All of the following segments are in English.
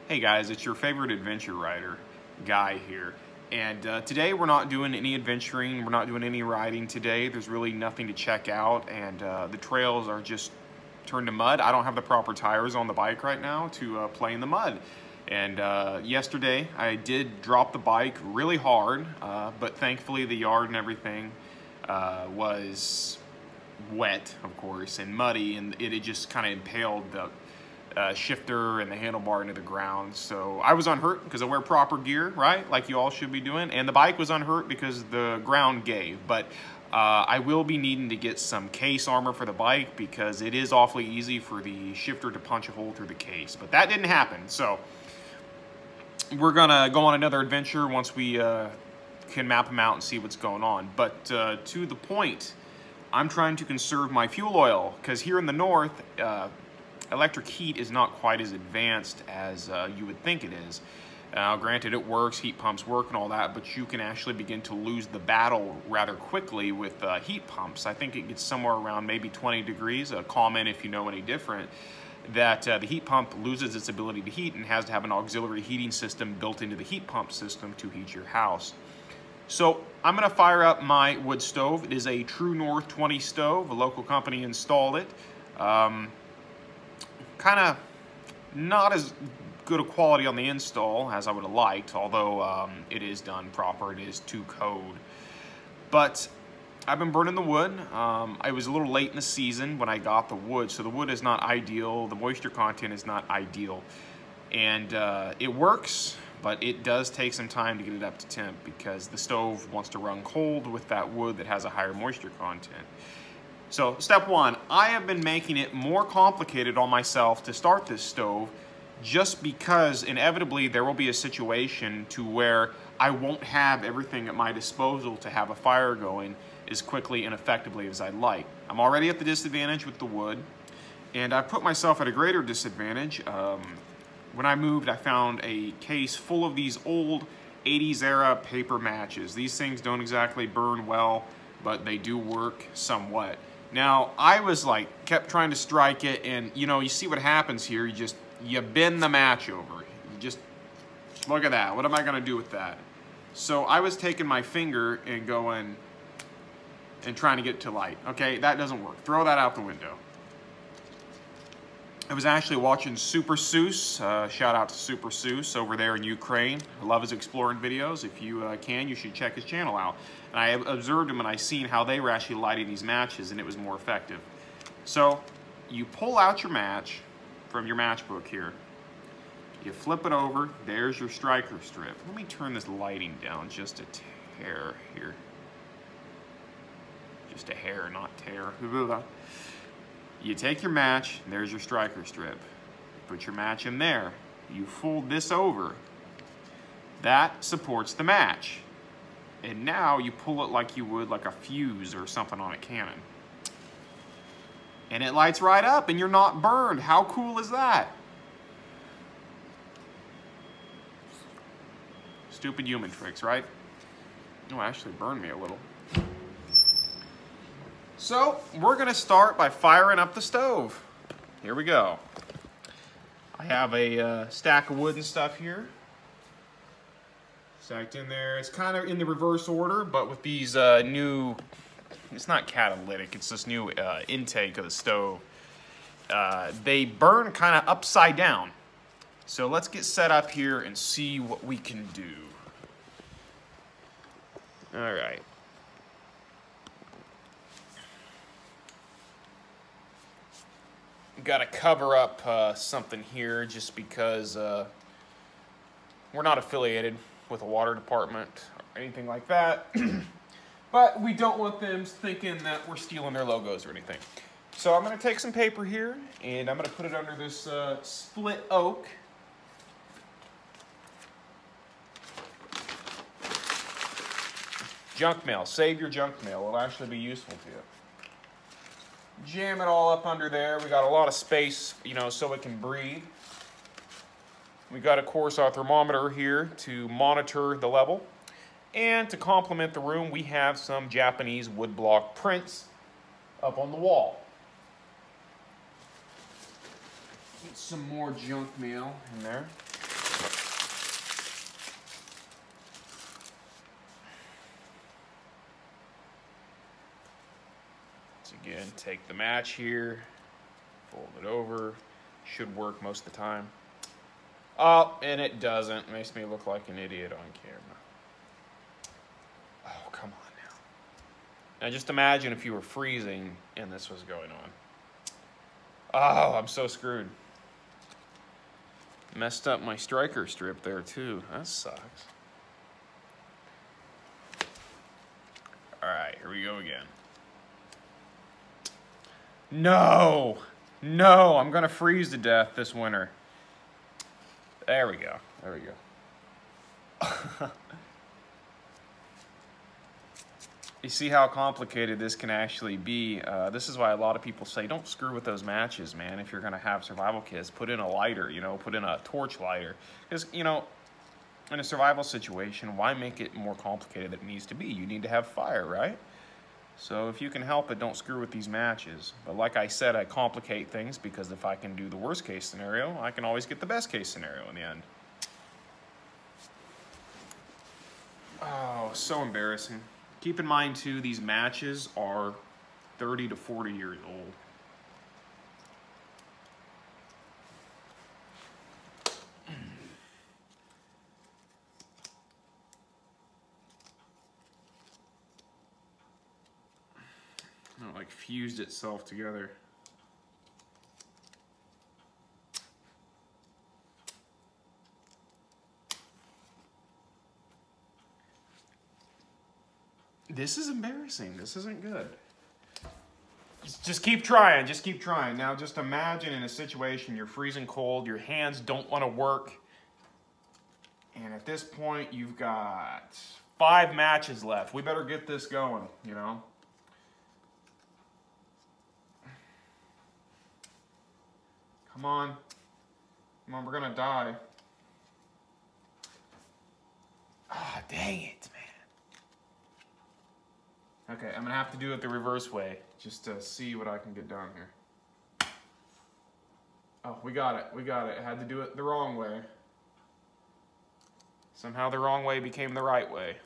Hey guys, it's your favorite adventure rider, Guy here. And today we're not doing any adventuring, we're not doing any riding today. There's really nothing to check out, and the trails are just turned to mud. I don't have the proper tires on the bike right now to play in the mud. And yesterday I did drop the bike really hard, but thankfully the yard and everything was wet, of course, and muddy, and it had just kind of impaled the shifter and the handlebar into the ground. So I was unhurt because I wear proper gear, right? Like you all should be doing. And the bike was unhurt because the ground gave. But I will be needing to get some case armor for the bike because it is awfully easy for the shifter to punch a hole through the case. But that didn't happen. So we're gonna go on another adventure once we can map them out and see what's going on. But to the point, I'm trying to conserve my fuel oil because here in the north, electric heat is not quite as advanced as you would think it is. Granted, it works, heat pumps work and all that, but you can actually begin to lose the battle rather quickly with heat pumps. I think it gets somewhere around maybe 20 degrees. Comment if you know any different. That the heat pump loses its ability to heat and has to have an auxiliary heating system built into the heat pump system to heat your house. So I'm gonna fire up my wood stove. It is a True North 20 stove. A local company installed it. Kind of not as good a quality on the install as I would have liked, although it is done proper. It is to code. But I've been burning the wood. I was a little late in the season when I got the wood, so the wood is not ideal. The moisture content is not ideal. And it works, but it does take some time to get it up to temp because the stove wants to run cold with that wood that has a higher moisture content. So step one, I have been making it more complicated on myself to start this stove just because inevitably there will be a situation to where I won't have everything at my disposal to have a fire going as quickly and effectively as I'd like. I'm already at the disadvantage with the wood, and I put myself at a greater disadvantage. When I moved, I found a case full of these old 80s era paper matches. These things don't exactly burn well, but they do work somewhat. Now, I was like, kept trying to strike it, and you know, you see what happens here. You bend the match over. You just, look at that. What am I gonna do with that? So I was taking my finger and going and trying to get it to light. Okay, that doesn't work. Throw that out the window. I was actually watching Super Seuss. Shout out to Super Seuss over there in Ukraine. I love his exploring videos. If you can, you should check his channel out. And I observed him and I seen how they were actually lighting these matches, and it was more effective. So you pull out your match from your matchbook here. You flip it over. There's your striker strip. Let me turn this lighting down just a hair here. Just a hair, not tear. You take your match, there's your striker strip. Put your match in there. You fold this over. That supports the match. And now you pull it like you would like a fuse or something on a cannon. And it lights right up and you're not burned. How cool is that? Stupid human tricks, right? Oh, it actually burned me a little. So we're gonna start by firing up the stove. Here we go. I have a stack of wood and stuff here. Stacked in there. It's kind of in the reverse order, but with these new, it's not catalytic, it's this new intake of the stove. They burn kind of upside down. So let's get set up here and see what we can do. All right. Got to cover up something here just because we're not affiliated with a water department or anything like that. But we don't want them thinking that we're stealing their logos or anything. So I'm going to take some paper here and I'm going to put it under this split oak. Junk mail. Save your junk mail. It'll actually be useful to you. Jam it all up under there. We got a lot of space, you know, so it can breathe. We got, of course, our thermometer here to monitor the level. And to complement the room, we have some Japanese woodblock prints up on the wall. Get some more junk mail in there. Once again, take the match here, fold it over. Should work most of the time. Oh, and it doesn't. Makes me look like an idiot on camera. Oh, come on now. Now just imagine if you were freezing and this was going on. Oh, I'm so screwed. Messed up my striker strip there too. That sucks. All right, here we go again. No, no, I'm gonna freeze to death this winter. There we go, there we go. You see how complicated this can actually be. This is why a lot of people say, don't screw with those matches, man. If you're gonna have survival kits, put in a lighter, you know, put in a torch lighter. Because, you know, in a survival situation, why make it more complicated than it needs to be? You need to have fire, right? So if you can help it, don't screw with these matches. But like I said, I complicate things because if I can do the worst case scenario, I can always get the best case scenario in the end. Oh, so embarrassing. Keep in mind, too, these matches are 30 to 40 years old. It like fused itself together. This is embarrassing. This isn't good. Just keep trying. Just keep trying. Now just imagine in a situation you're freezing cold, your hands don't want to work, and at this point you've got 5 matches left. We better get this going, you know? Come on. Come on, we're gonna die. Ah, dang it, man. Okay, I'm gonna have to do it the reverse way, just to see what I can get done here. Oh, we got it, we got it. I had to do it the wrong way. Somehow the wrong way became the right way.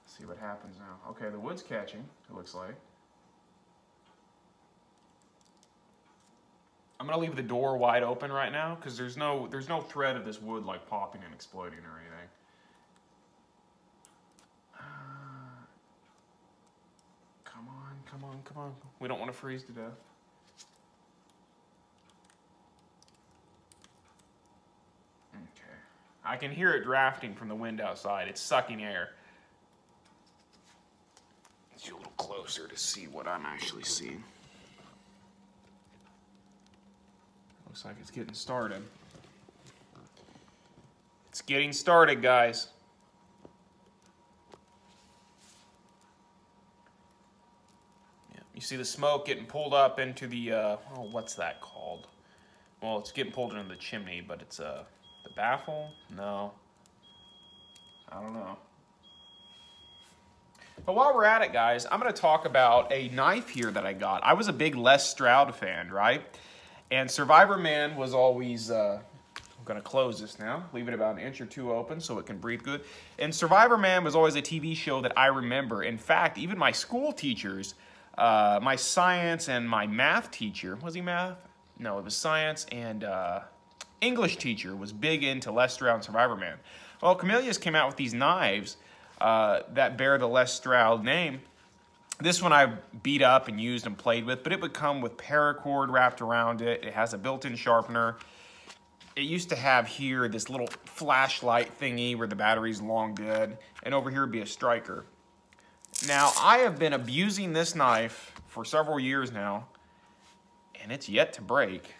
Let's see what happens now. Okay, the wood's catching, it looks like. I'm gonna leave the door wide open right now because there's no thread of this wood like popping and exploding or anything. Come on, come on, come on. We don't want to freeze to death. Okay. I can hear it drafting from the wind outside. It's sucking air. Let's get a little closer to see what I'm actually seeing. Looks like it's getting started. It's getting started, guys. Yeah, you see the smoke getting pulled up into the, oh, what's that called? Well, it's getting pulled into the chimney, but it's, the baffle? No. I don't know. But while we're at it, guys, I'm going to talk about a knife here that I got. I was a big Les Stroud fan, right? And Survivor Man was always, I'm going to close this now, leave it about an inch or 2 open so it can breathe good. And Survivor Man was always a TV show that I remember. In fact, even my school teachers, my science and my math teacher, was he math? No, it was science, and English teacher was big into Les Stroud and Survivor Man. Well, Camellias came out with these knives that bear the Les Stroud name. This one I beat up and used and played with, but it would come with paracord wrapped around it. It has a built-in sharpener. It used to have here this little flashlight thingy where the battery's long dead, and over here would be a striker. Now, I have been abusing this knife for several years now, and it's yet to break.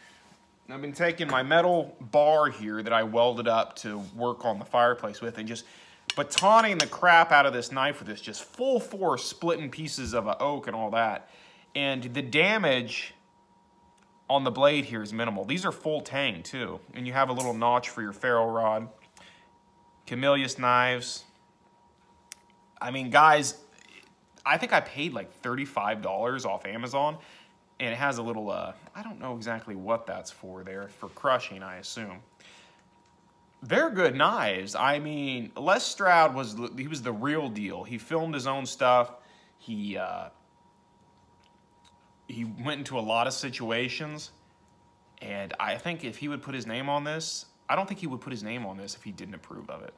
I've been taking my metal bar here that I welded up to work on the fireplace with and just batoning the crap out of this knife with this just full force, splitting pieces of oak and all that. And the damage on the blade here is minimal. These are full tang too. And you have a little notch for your ferro rod. Camellias knives. I mean, guys, I think I paid like $35 off Amazon. And it has a little, I don't know exactly what that's for there, for crushing, I assume. They're good knives. I mean, Les Stroud he was the real deal. He filmed his own stuff. He went into a lot of situations, and I think if he would put his name on this, I don't think he would put his name on this if he didn't approve of it.